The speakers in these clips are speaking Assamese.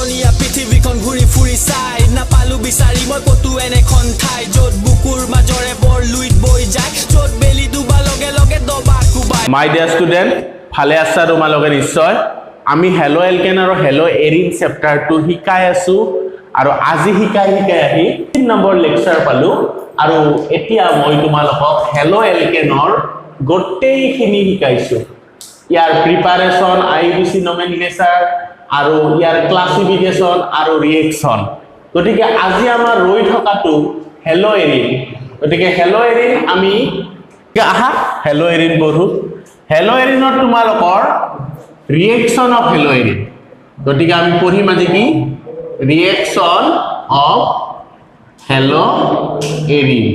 বিশ্বজনীয়া পৃথিৱীখন ঘূৰি ফুৰি চাই নাপালো বিচাৰি মই কতো এনেখন ঠাই য'ত বুকুৰ মাজৰে বৰ লুইত বৈ যায় য'ত বেলি ডুবা লগে লগে দবা কোবাই মাই ডিয়াৰ ষ্টুডেণ্ট ভালে আছা তোমালোকে নিশ্চয় আমি হেলো এলকেন আৰু হেলো এৰিন চেপ্টাৰটো শিকাই আছো আৰু আজি শিকাই আহি 3 নম্বৰ লেকচাৰ পালো আৰু এতিয়া মই তোমালোকক হেলো এলকেনৰ গোটেইখিনি শিকাইছো ইয়াৰ প্ৰিপাৰেচন আইবিসি নমেনক্লেচাৰ আৰু ইয়াৰ ক্লাসিফিকেশন আৰু ৰিএকশন গতিকে আজি আমাৰ ৰৈ থকাটো হেলো এৰিন গতিকে হেলো এৰিন আমি আহা হেলো এৰিন পঢ়ো হেলো এৰিনৰ তোমালোকৰ ৰিএকশন অফ হেলো এৰিন গতিকে আমি পঢ়িম আজি কি ৰিএকশন অফ হেলো এৰিন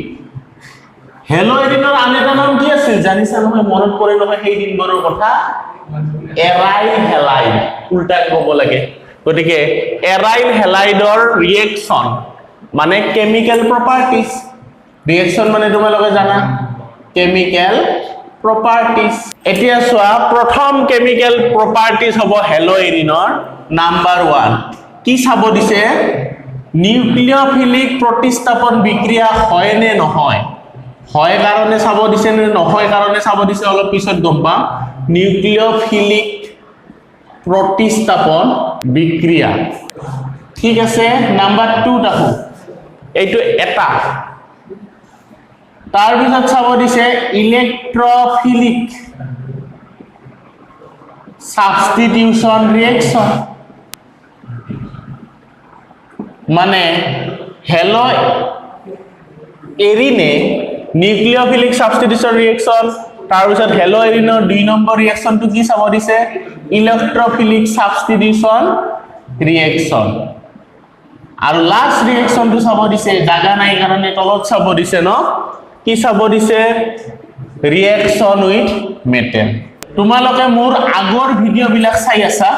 হেলো এৰিনৰ আন এটা নাম কি আছিল জানিছা নহয় মনত পৰে নহয় সেই দিনবোৰৰ কথা এৰাইল হেলাইড উল্টা ক'ব লাগে গতিকে এৰাইল হেলাইডৰ ৰিএকশন মানে কেমিক্যাল প্ৰপাৰ্টিজ ৰিএকশন মানে তোমালোকে জানা কেমিক্যাল প্ৰপাৰ্টিজ এতিয়া চোৱা প্ৰথম কেমিক্যাল প্ৰপাৰ্টিজ হ'ব হেলো এৰিনৰ নাম্বাৰ 1 কি চাব দিছে নিউক্লিওফিলিক প্ৰতিস্থাপন বিক্ৰিয়া হয় নে নহয় হয় কাৰণে চাব দিছে নে নহয় কাৰণে চাব দিছে অলপ পিছত গম পাম নিউক্লিওফিলিক প্ৰতিস্থাপন বিক্ৰিয়া ঠিক আছে নাম্বাৰ 2 দেখো এইটো এটা তাৰ পিছত চাব দিছে ইলেক্ট্ৰফিলিক সাবস্টিটিউশন ৰিএকশন মানে হেলো এৰিনে নিউক্লিওফিলিক সাবস্টিটিউশন ৰিএকশন তাৰ পিছত হেলো এৰিনৰ 2 নম্বৰ ৰিএকশনটো কি চাব দিছে ইলেক্ট্ৰফিলিক সাবস্টিটিউশন ৰিএকশন আৰু লাস্ট ৰিএকশনটো চাব দিছে জাগা নাই কাৰণে তলত চাব দিছে ন কি চাব দিছে ৰিএকশন উইথ মেটেল তোমালোকে মোৰ আগৰ ভিডিও বিলাক চাই আছা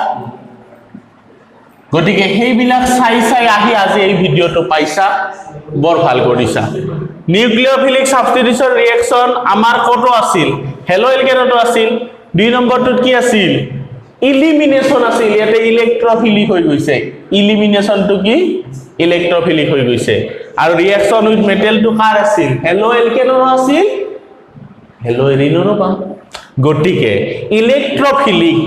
গতিকে সেইবিলাক চাই আহি আজি এই ভিডিওটো পাইছা বৰ ভাল কৰিছা নিউক্লিওফিলিক সাবস্টিটিউশন ৰিএকশন আমাৰ কত আছিল হেলো এলকেনটো আছিল 2 নম্বৰটোত কি আছিল ইলিমিনেশন আছিল ইয়াতে ইলেক্ট্ৰফিলিক হৈ গৈছে ইলিমিনেশনটো কি ইলেক্ট্ৰফিলিক হৈ গৈছে আৰু ৰিএকশন উইথ মেটেলটো কাৰ আছিল হেলো এলকেনৰ আছিল হেলো এৰিনৰো পাম গটিকে ইলেক্ট্ৰফিলিক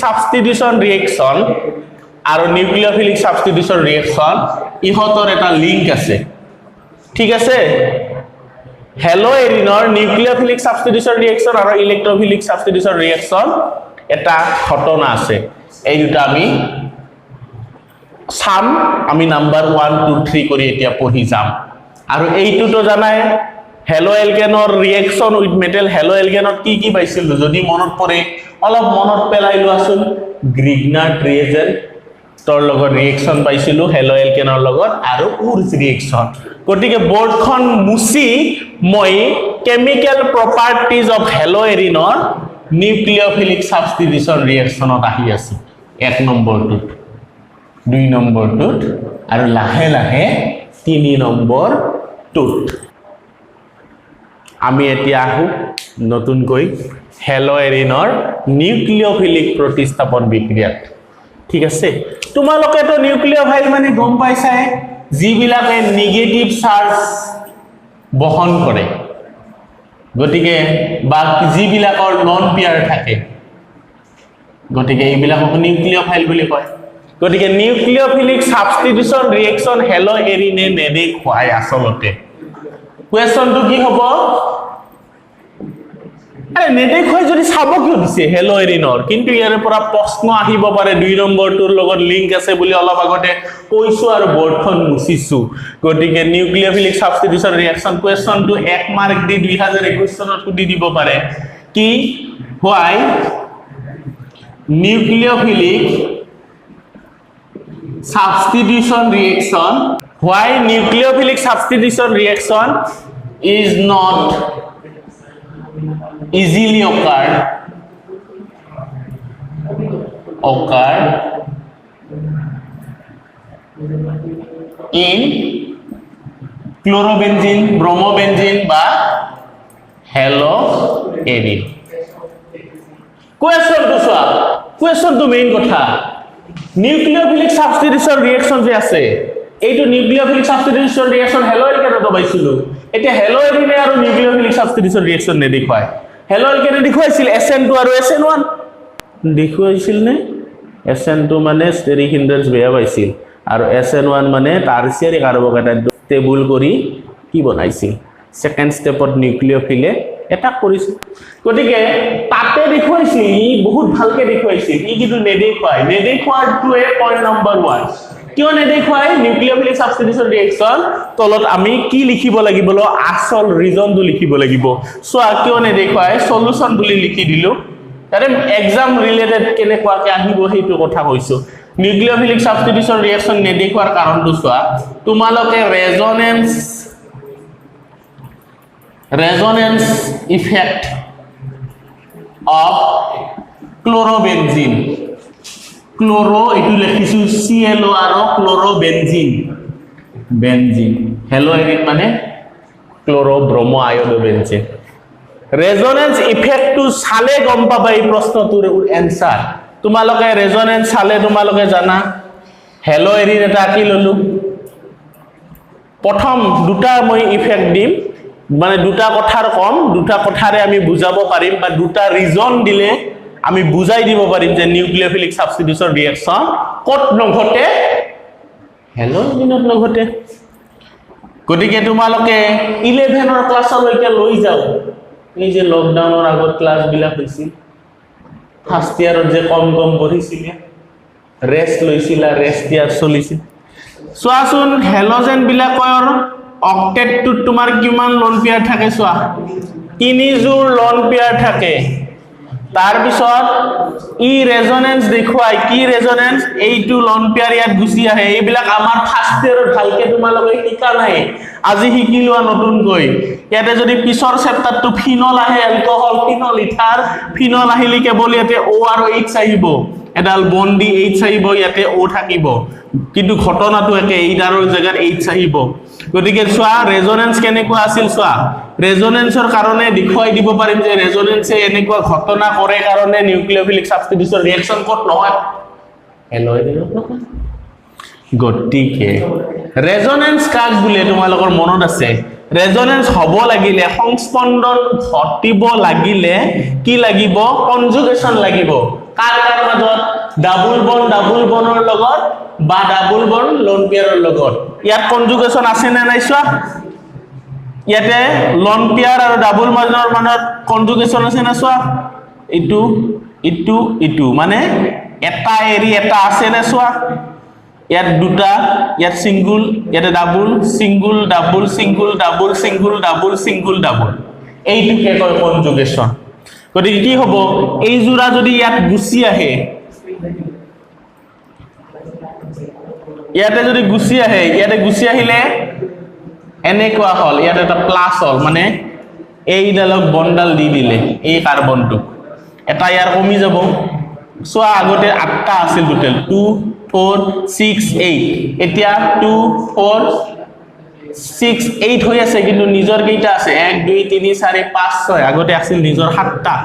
সাবস্টিটিউশন ৰিএকশন আৰু নিউক্লিওফিলিক সাবস্টিটিউশন ৰিএকশন ইহতৰ এটা লিংক আছে ঠিক আছে হেলো এৰিনৰ নিউক্লিওফিলিক সাবস্টিটিউশন ৰিএকশন আৰু ইলেক্ট্ৰফিলিক সাবস্টিটিউশন ৰিএকশন এটা ঘটনা আছে এই দুটা আমি সাম আমি নাম্বাৰ 1 2 3 কৰি এতিয়া পঢ়ি যাম আৰু এইটোটো জানাই হেলো এলকেনৰ ৰিএকশন উইথ মেটেল হেলো এলকেনত কি পাইছিল যদি মনত পৰে অলপ মনত পেলাই লোৱাচোন গ্ৰিগনাৰ্ড ৰিএজেন্ট তোৰ লগত ৰিএকশন পাইছিলো হেলো এলকেনৰ লগত আৰু উৰ্জ ৰিএকশন গটিকে বৰ্ডখন মুছি মই কেমিক্যাল প্ৰপাৰ্টিজ অফ হেলো এৰিনৰ নিউক্লিওফিলিক সাবস্টিটিউশন ৰিএকশনত আহি আছে 1 নম্বৰটোত 2 নম্বৰটোত আৰু লাহে লাহে 3 নম্বৰটোত আমি এতিয়া আহো নতুনকৈ হেলো এৰিনৰ নিউক্লিওফিলিক প্ৰতিস্থাপন বিক্ৰিয়াত ঠিক আছে তোমালোকে তো নিউক্লিওফাইল মানে গম পাইছাই যিবিলাকে নেগেটিভ চাৰ্জ বহন কৰে গটিকে বা যিবিলাকৰ নন পেয়াৰ থাকে গটিকে এইবিলাকক নিউক্লিওফাইল বুলি কয় গটিকে নিউক্লিওফিলিক সাবস্টিটিউশন ৰিএকশন হেলো এৰিনে নেদেখুৱাই আসলতে কোৱেশ্চনটো কি হ'ব আৰে নেদেখুৱাই যদি চাব কিয় দিছে হেলো এৰিনৰ কিন্তু ইয়াৰ পৰা প্ৰশ্ন আহিব পাৰে 2 নম্বৰটোৰ লগত লিংক আছে বুলি অলপ আগতে কৈছো আৰু বৰ্ডখন মুছিছো গটিকে নিউক্লিওফিলিক সাবস্টিটিউশন ৰিএকশন কোৱেশ্চনটো 1 মাৰ্ক দি 2021 চনত দি দিব পাৰে কি হোৱাই nucleophilic substitution reaction why nucleophilic substitution reaction is not easily occurred in chlorobenzene bromobenzene বা hello Haerin question to main কথা নিউক্লিওফিলিক সাবস্টিটিউশন রিঅ্যাকশন যে আছে এইটো নিউক্লিওফিলিক সাবস্টিটিউশন রিঅ্যাকশন হেলো এলকেনতো পাইছিলো এতিয়া হেলো এৰিনে আৰু নিউক্লিওফিলিক সাবস্টিটিউশন ৰিঅ্যাকশন নেদেখুৱায় হেলো এলকেনে দেখুৱাইছিল SN2 আৰু SN1 দেখুৱাইছিল নে SN2 মানে ষ্টেৰিক হিন্ড্ৰেন্স বেয়া পাইছিল আৰু SN1 মানে টাৰচিয়াৰি কাৰ্বকেটাইন ষ্টেবল কৰি কি বনাইছিল সেকেন্ড স্টেপত নিউক্লিওফিলে এটাক কৰিছিল গতিকে তাতে দেখুৱাইছিল ই বহুত ভালকে দেখুৱাইছিল ই কিন্তু নেদেখুৱাটোৱে পইণ্ট নম্বৰ 1 কিয় নেদেখুৱাই নিউক্লিওফিলিক সাবস্টিটিউশন ৰিঅ্যাকশন তলত আমি কি লিখিব লাগিব আসল ৰিজনটো লিখিব লাগিব সোৱা কিয় নেদেখুৱাই সলিউশন বুলি লিখি দিলো তাৰে এক্সাম ৰিলেটেড কেনেকুৱাকে আহিব হেতু কথা কৈছো নিউক্লিওফিলিক সাবস্টিটিউশন ৰিঅ্যাকশন নেদেখুৱাৰ কাৰণটো সোৱা তোমালোকে resonance effect of chlorobenzene chloro etu lekhisu ClO aro chlorobenzene benzene halogen mane chlorobromo iodobenzene resonance effect tu sale gom paba ei proshno tur answer tumaloke resonance sale tumaloke jana halogen eta ki lolu prothom duta moi effect dim মানে দুটা কথাৰ কম দুটা কথাৰে আমি বুজাব পাৰিম বা দুটা ৰিজন দিলে আমি বুজাই দিব পাৰিম যে নিউক্লিওফিলিক সাবস্টিটিউশন ৰিঅ্যাকশন কত নঘটে হেলোজিনত নঘটে গতিকে তোমালোকে 11 ৰ ক্লাছলৈকে লৈ যাও এই যে লকডাউনৰ আগত ক্লাছ বিলাক হৈছিল ফাৰ্স্ট ইয়াৰত যে কম পঢ়িছিল ৰেষ্ট লৈছিলা ৰেষ্ট ইয়াৰ চলিছিল সোৱাচোন হেলোজেন বিলাকৰ অক্টেট টু তোমাৰ কিমান লোন পেয়াৰ থাকে সোয়া 3 জোৰ লোন পেয়াৰ থাকে তাৰ পিছত ই ৰেজোনেন্স দেখুৱাই কি ৰেজোনেন্স এইটো লোন পেয়াৰ ইয়াত গুছি আহে এইবিলাক আমাৰ ফাৰ্স্ট ইয়াৰত ভালকে তোমালোকে শিকা নাই আজি শিকিলোৱা নতুন গৈ ইয়াতে যদি পিছৰ চেপ্টাৰটো ফিনল আহে এলকহল ফিনল ইথাৰ ফিনল আহিলে কেৱল ইয়াতে O আৰু H আহিব এডাল বন্ডি H আহিব ইয়াতে O থাকিব কিন্তু ঘটনাটো একে এইডাৰৰ জায়গাত H আহিব গতিকে সোৱা ৰেজোনেন্স কেনেকুৱা আছিল সোৱা ৰেজোনেন্সৰ কাৰণে দেখুৱাই দিব পাৰিম যে ৰেজোনেন্সে এনেকুৱা ঘটনা কৰে কাৰণে নিউক্লিওফিলিক সাবস্টিটিউশন ৰিঅ্যাকশন কত নহয় হেলোজেনত নহয় গতিকে ৰেজোনেন্স কাক বুলে তোমালোকৰ মনত আছে ৰেজোনেন্স হ'ব লাগিলে সংস্পন্দন ঘটিব লাগিলে কি লাগিব কনজুগেশন লাগিব কাৰ মাজত ডাবল বন্ডৰ লগত বা ডাবল বন্ড লোন পেয়াৰৰ লগত ইয়াত কনজুগেশন আছে না নাই সোৱা ইয়াতে লোন পেয়াৰ আৰু ডাবল বন্ডৰ মাজত কনজুগেশন আছে না সোৱা ইটু মানে এটা এৰি এটা আছে না সোৱা ইয়াত দুটা ইয়াত সিঙ্গল ইয়াতে double single double single double single double single double এইটোকে কয় কনজুগেশন গতিকে কি হ'ব এই জোৰা যদি ইয়াত গুছি আহে ইয়াতে যদি গুছি আহে ইয়াতে গুছি আহিলে এনেকুৱা হল ইয়াতে এটা প্লাস হল মানে এই ডালক বন্ডাল দি দিলে এই কাৰ্বনটো এটা ইয়াৰ কমি যাব সোৱা আগতে 8টা আছিল টোটাল 2 4 6 8 এতিয়া 2 4 6 8 হৈ আছে কিন্তু নিজৰ কেইটা আছে 1 2 3 4 5 6 আগতে আছিল নিজৰ 7টা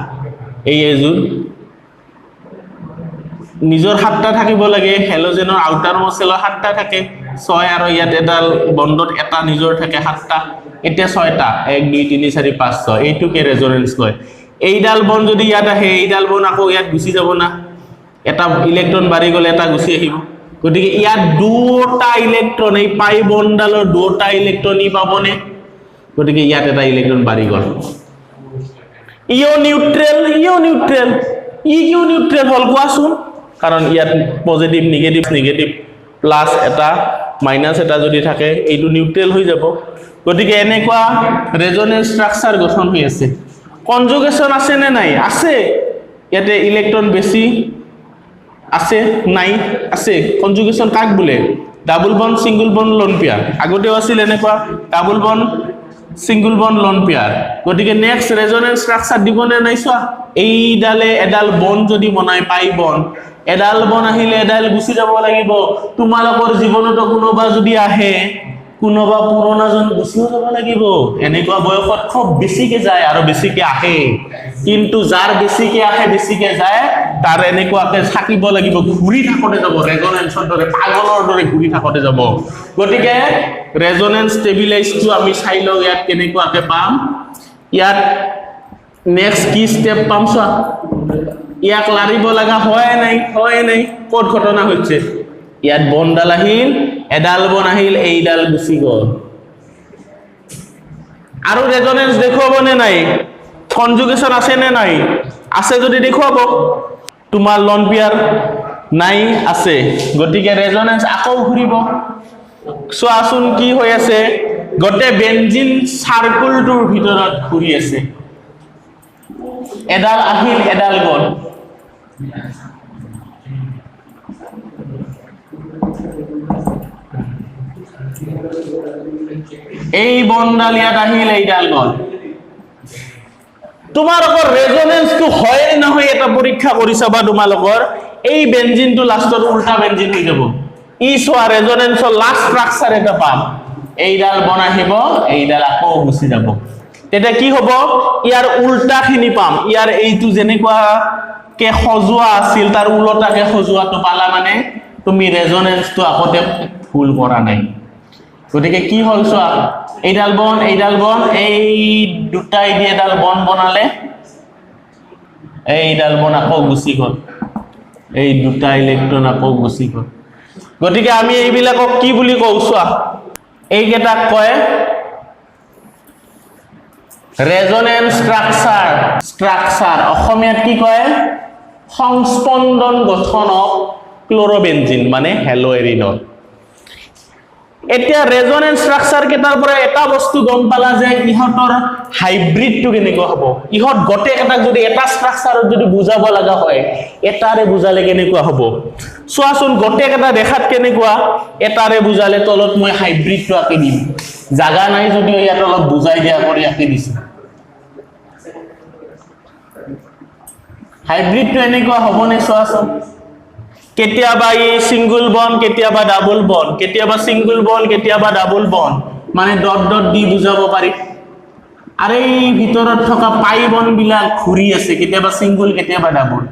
এই এজুৰ নিজৰ 7টা থাকিব লাগে হেলোজেনৰ আউটাৰ মসেলৰ 7টা থাকে 6 আৰু ইয়াত এডাল বন্ডত এটা নিজৰ থাকে 7টা এতিয়া 6টা 1 2 3 4 5 6 এইটোকে ৰেজোনেন্স কয় এইডাল বন্ড যদি ইয়াত আহে এইডাল বন্ড আকৌ ইয়াত গুছি যাব না এটা ইলেক্ট্ৰন বাঢ়ি গলে এটা গুছি আহিব গতিকে ইয়াত দুটা ইলেক্ট্ৰন এই পাই বন্ডালৰ দুটা ইলেক্ট্ৰন ই পাবনে গতিকে ইয়াত এটা ইলেক্ট্ৰন বাঢ়ি গল ইও নিউট্ৰেল ই কিউ নিউট্ৰেল হল কোৱাচোন কাৰণ ইয়াত পজিটিভ নেগেটিভ প্লাস এটা মাইনাস এটা যদি থাকে এইটো নিউট্ৰেল হৈ যাব গতিকে এনেকুৱা ৰেজোনেন্স স্ট্ৰাকচাৰ গঠন হৈ আছে কনজুগেশন আছে নে নাই আছে ইয়াতে ইলেক্ট্ৰন বেছি আছে নাই আছে কনজুগেশন কাক বুলে double bond single bond lone pair আগতেও আছিল এনেকুৱা double bond single bond lone pair গতিকে নেক্সট ৰেজোনেন্স স্ট্ৰাকচাৰ দিবনে নাই সোৱা এইডালে এডাল বন্ড যদি বনাই পাই বন্ড এডাল বন আহিলে এডাল গুছি যাব লাগিব তোমালোকৰ জীৱনত কোনোবা যদি আহে কোনোবা পুৰণাজন গুচিও যাব লাগিব এনেকুৱা বয়সত খুব বেছিকে যায় আৰু বেছিকে আহে কিন্তু যাৰ বেছিকে আহে বেছিকে যায় তাৰ এনেকুৱাকে থাকিব লাগিব ঘূৰি থাকোতে যাব ৰেজনেন্সৰ দৰে পাগলৰ দৰে ঘূৰি থাকোতে যাব গতিকে ৰেজনেন্স ষ্টেবিলাইজটো আমি চাই লওঁ ইয়াত কেনেকুৱাকে পাম ইয়াত নেক্সট কি ষ্টেপ পাম চোৱা ইয়াক লাৰিব লগা হয় নাই ক'ত ঘটনা হৈছে ইয়াত বনডাল আহিল এডাল বন আহিল এইডাল গুচি গ'ল আৰু ৰেজনেন্স দেখুৱাবনে নাই কনজুগেশ্যন আছে নে নাই আছে যদি দেখুৱাব তোমাৰ লন পেয়াৰ নাই আছে গতিকে ৰেজনেন্স আকৌ ঘূৰিব চোৱাচোন কি হৈ আছে গোটেই বেনজিন সাৰ্কুলটোৰ ভিতৰত ঘূৰি আছে এডাল আহিল এডাল গ'ল এই বনডাল ইয়াত আহিল এইডাল গ'ল তোমালোকৰ ৰেজনেন্সটো হয় নহয় এটা পৰীক্ষা কৰি চাবা তোমালোকৰ এই বেনজিনটো লাষ্টত উল্টা বেনজিন হৈ যাব ই চোৱা ৰেজনেন্সৰ লাষ্ট ষ্ট্ৰাকচাৰ এটা পাম এইডাল বন আহিব এইডাল আকৌ গুচি যাব তেতিয়া কি হ'ব ইয়াৰ উল্টাখিনি পাম ইয়াৰ এইটো যেনেকুৱা কে সজোৱা আছিল তাৰ উল্টাকে সজোৱাটো পালা মানে তুমি ৰেজনেন্সটো আগতে ভুল কৰা নাই গতিকে কি হ'ল চোৱা এইডাল বন এই দুটাই দি এডাল বন বনালে এইডাল বন আকৌ গুচি গ'ল এই দুটা ইলেক্ট্ৰন আকৌ গুচি গ'ল গতিকে আমি এইবিলাকক কি বুলি কওঁ চোৱা এইকেইটাক কয় ৰেজনেন্স ষ্ট্ৰাকচাৰ অসমীয়াত কি কয় সংস্পন্দন গঠনক ক্লোৰোবেনজিন মানে হেলোএৰিনত এতিয়া ৰেজনেন্স ষ্ট্ৰাকচাৰ কেইটাৰ পৰা এটা বস্তু গম পালা যে ইহঁতৰ হাইব্ৰিডটো কেনেকুৱা হ'ব ইহঁত গোটেই এটাক যদি এটা ষ্ট্ৰাকচাৰত যদি বুজাব লগা হয় এটাৰে বুজালে কেনেকুৱা হ'ব চোৱাচোন গোটেই এটা দেখাত কেনেকুৱা এটাৰে বুজালে তলত মই হাইব্ৰিডটো আঁকি দিম জাগা নাই যদিও ইয়াত অলপ বুজাই দিয়া কৰি আঁকি দিছো হাইব্ৰিডটো এনেকুৱা হ'বনে চোৱাচোন কেতিয়াবা ই সিঙ্গল বন কেতিয়াবা ডাবল বন কেতিয়াবা সিঙ্গল বন কেতিয়াবা ডাবল বন মানে ডট ডট দি বুজাব পাৰি আৰু এই ভিতৰত থকা পাই বন বিলাক ঘূৰি আছে কেতিয়াবা সিঙ্গল কেতিয়াবা ডাবল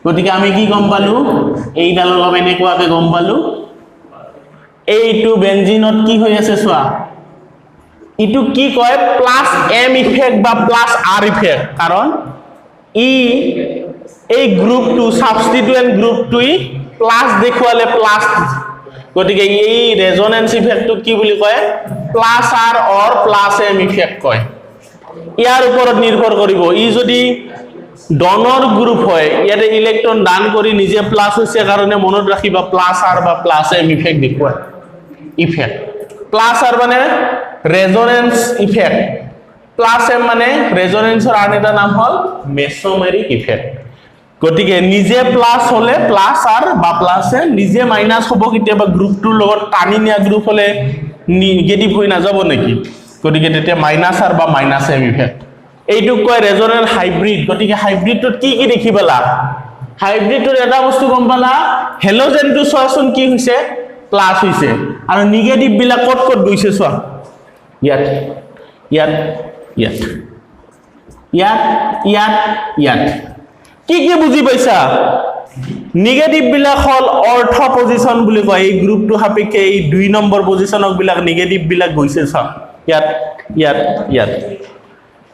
গতিকে আমি কি গম পালো এইডাল অলপ এনেকুৱাকে গম পালো এইটো বেনজিনত কি হৈ আছে চোৱা ইটো কি কয় প্লাস এম ইফেক্ট বা প্লাস আৰ ইফেক্ট কাৰণ ই এই গ্ৰুপটো সাবস্টিটুয়েন্ট গ্ৰুপটোই প্লাস দেখুৱালে প্লাস গতিকে এই ৰেজনেন্স ইফেক্টটো কি বুলি কয় প্লাস আৰ অৰ প্লাস এম ইফেক্ট কয় ইয়াৰ ওপৰত নিৰ্ভৰ কৰিব ই যদি ডনৰ গ্ৰুপ হয় ইয়াতে ইলেক্ট্ৰন দান কৰি নিজে প্লাস হৈছে কাৰণে মনত ৰাখিবা প্লাস আৰ বা প্লাস এম ইফেক্ট দেখুৱায় ইফেক্ট প্লাস আৰ মানে ৰেজনেন্স ইফেক্ট প্লাস এম মানে ৰেজনেন্সৰ আন এটা নাম হ'ল মেছমেৰিক ইফেক্ট গতিকে নিজে প্লাস হলে প্লাস আৰ বা প্লাস এ নিজে মাইনাস হ'ব কেতিয়াবা গ্ৰুপটোৰ লগত টানি নিয়া গ্ৰুপ হলে নিগেটিভ হৈ নাযাব নেকি গতিকে তেতিয়া মাইনাস আৰ বা মাইনাস এম ইফেক্ট এইটোক কয় ৰেজনেন্স হাইব্ৰিড গতিকে হাইব্ৰিডটোত কি কি দেখি পালা হাইব্ৰিডটোত এটা বস্তু গম পালা হেলোজেনটো চোৱাচোন কি হৈছে প্লাস হৈছে আৰু নিগেটিভ বিলাক ক'ত ক'ত গৈছে চোৱা ইয়াত ইয়াত ইয়াত ইয়াত ইয়াত ইয়াত কি কি বুজি পাইছা নিগেটিভ বিলাক হল অৰ্থ পজিশন বুলি কয় এই গ্ৰুপটো সাপেক্ষে এই 2 নম্বৰ পজিশনক বিলাক নিগেটিভ বিলাক গৈছে চা ইয়াত ইয়াত ইয়াত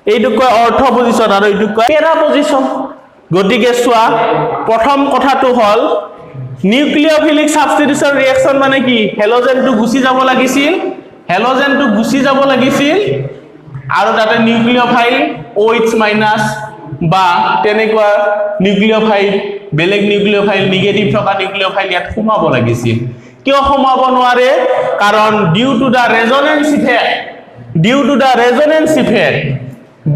এইটো কয় অৰ্থ পজিশন আৰু এইটো কয় পেৰা পজিশন গতিকে চোৱা প্ৰথম কথাটো হল নিউক্লিওফিলিক সাবস্টিটিউশন ৰিঅ্যাকশন মানে কি হেলোজেনটো গুচি যাব লাগিছিল আৰু তাতে নিউক্লিওফাইল OH মাইনাস বা তেনেকুৱা নিউক্লিওফাইল বেলেগ নিউক্লিওফাইল নিগেটিভ থকা নিউক্লিওফাইল ইয়াত সোমাব লাগিছিল কিয় সোমাব নোৱাৰে কাৰণ due to the resonance effect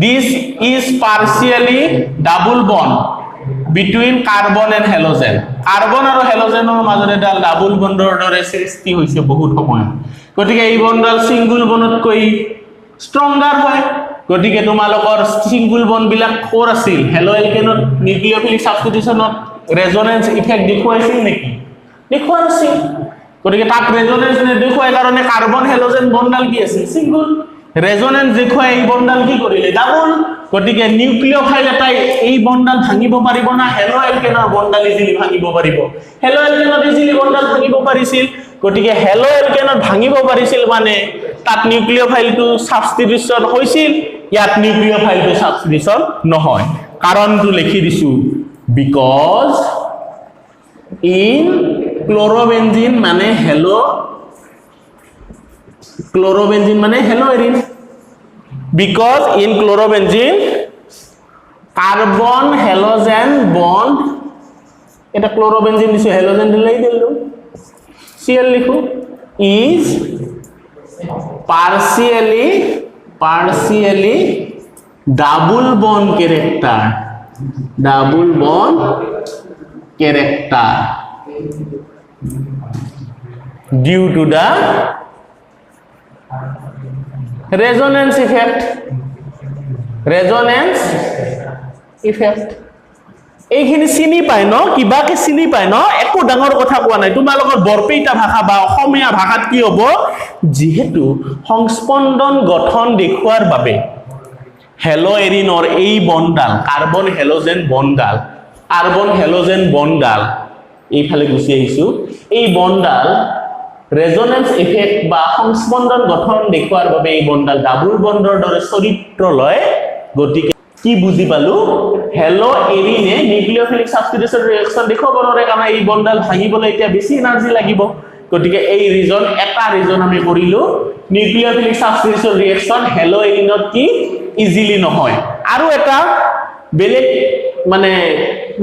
this is partially double bond between carbon and halogen carbon আৰু halogenৰ মাজত এটা ডাবল বন্ডৰ দৰে সৃষ্টি হৈছে বহুত সময় গতিকে এই বন্ডল সিঙ্গল বনতকৈ স্ট্ৰংগাৰ হয় গতিকে তোমালোকৰ সিঙ্গল বন বিলাক কোৰ আছিল হেলো এলকেনত নিউক্লিওফিলিক সাবস্টিটিউশনত ৰেজনেন্স ইফেক্ট দেখুৱাইছিল নেকি দেখুৱা নাছিল গতিকে তাত ৰেজনেন্স নেদেখুৱাই কাৰণে কাৰ্বন হেলোজেন বন্ডডাল কি আছিল সিঙ্গল ৰেজনেন্স দেখুৱাই এই বন্ডডাল কি কৰিলে ডাবল গতিকে নিউক্লিওফাইল এটাই এই বন্ডডাল ভাঙিব পাৰিব না হেলো এলকেনৰ বন্ডডাল ইজিলি ভাঙিব পাৰিব হেলো এলকেনত ইজিলি বন্ডডাল ভাঙিব পাৰিছিল গতিকে হেলো এলকেনত ভাঙিব পাৰিছিল মানে তাত নিউক্লিওফাইলটো সাবস্টিটিউশন হৈছিল ইয়াত নিউক্লিওফাইলটো সাবস্টিটিউশন নহয় কাৰণটো লিখি দিছো বিকজ in chlorobenzene মানে hello chlorobenzene মানে haloarine because in chlorobenzene carbon halogen bond এটা chlorobenzene দিছো halogen দিলেই দিলো Cl লিখো is partially double bond character due to the resonance effect এইখিনি চিনি পায় ন কিবাকে চিনি পায় ন একো ডাঙৰ কথা কোৱা নাই তোমালোকৰ বৰপেটা ভাষা বা অসমীয়া ভাষাত কি হ'ব যেহেতু সংস্পন্দন গঠন দেখুৱাৰ বাবে হেলোএৰিনৰ এই বন্ডাল কাৰ্বন হেলোজেন বন্ডাল এইফালে গুছি আহিছো এই বন্ডাল ৰেজনেন্স ইফেক্ট বা সংস্পন্দন গঠন দেখুৱাৰ বাবে এই বন্ডাল ডাবল বন্ডৰ দৰে চৰিত্ৰ লয় গতিকে কি বুজি পালো হেলোএৰিনে নিউক্লিওফিলিক সাবস্টিটিউশন ৰিঅ্যাকশন দেখুৱাব নোৱাৰে কাৰণ এই বন্ডাল ভাঙিবলৈ এতিয়া বেছি এনাৰ্জি লাগিব গতিকে এই এটা ৰিজন আমি কৰিলো নিউক্লিওফিলিক সাবস্টিটিউশন ৰিঅ্যাকশন হেলোএৰিনত কি ইজিলি নহয় আৰু এটা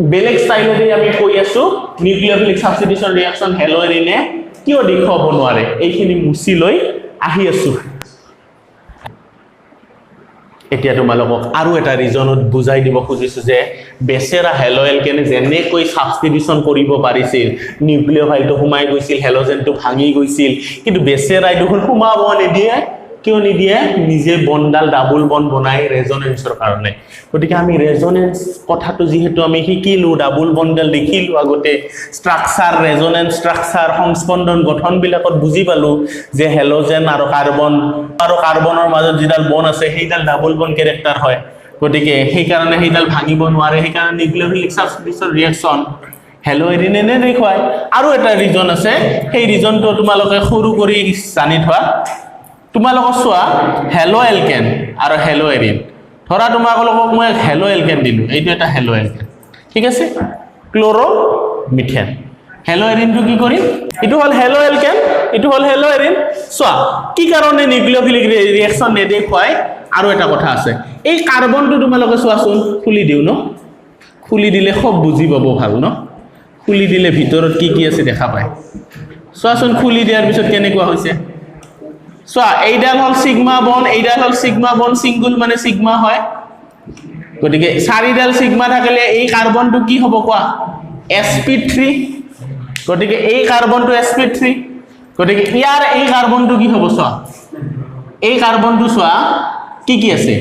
বেলেগ স্টাইলেদি আমি কৈ আছো নিউক্লিওফিলিক সাবস্টিটিউশন ৰিঅ্যাকশন হেলোএৰিনে কিয় দেখুৱাব নোৱাৰে এইখিনি মুছি লৈ আহি আছো এতিয়া তোমালোকক আৰু এটা ৰিজনত বুজাই দিব খুজিছো যে বেচেৰা হেলোএলকেনে যেনেকৈ সাবস্টিটিউশন কৰিব পাৰিছিল নিউক্লিওফাইলটো সোমাই গৈছিল হেলোজেনটো ভাঙি গৈছিল কিন্তু বেচেৰাই দেখোন সোমাব নিদিয়ে কিয় নিদিয়ে নিজে বন্ডাল ডাবল বন্ড বনাই ৰেজনেন্সৰ কাৰণে গতিকে আমি ৰেজনেন্স কথাটো যেহেতু আমি শিকিলো ডাবল বন্ডাল দেখিলো আগতে স্ট্ৰাকচাৰ ৰেজনেন্স স্ট্ৰাকচাৰ সংস্পন্দন গঠন বিলাকত বুজি পালো যে হেলোজেন আৰু কাৰ্বনৰ মাজত যিডাল বন্ড আছে সেইডাল ডাবল বন্ড ক্যাৰেক্টাৰ হয় গতিকে সেই কাৰণে সেইডাল ভাঙিব নোৱাৰে সেই কাৰণে নিউক্লিওফিলিক সাবস্টিটিউশন ৰিঅ্যাকশন হেলোএৰিনে দেখুৱায় আৰু এটা ৰিজন আছে সেই ৰিজনটো তোমালোকে সৰু কৰি জানি থোৱা তোমালোকক চোৱা হেলোএলকেন আৰু হেলোএৰিন ধৰা তোমালোকক মই হেলোএলকেন দিলো এইটো এটা হেলোএলকেন ঠিক আছে ক্লোৰোমিথেন হেলোএৰিনটো কি কৰিম এটো হল হেলোএলকেন এটো হল হেলোএৰিন চোৱা কি কাৰণে নিউক্লিওফিলিক ৰিঅ্যাকশন নেদেখুৱায় আৰু এটা কথা আছে এই কাৰ্বনটো তোমালোকে চোৱাচোন খুলি দিও ন খুলি দিলে খুব বুজি পাব ভাল ন খুলি দিলে ভিতৰত কি আছে দেখা পায় চোৱাচোন খুলি দিয়াৰ পিছত কেনেকুৱা হৈছে So, এইডাল হল সিগমা বন্ড এইডাল হল সিগমা বন্ড সিঙ্গল মানে সিগমা হয় গতিকে চাৰিডাল সিগমা থাকিলে এই কাৰ্বনটো কি হ'ব কোৱা sp3 গতিকে এই কাৰ্বনটো sp3 গতিকে ইয়াৰ এই কাৰ্বনটো কি হ'ব চোৱা এই কাৰ্বনটো চোৱা কি আছে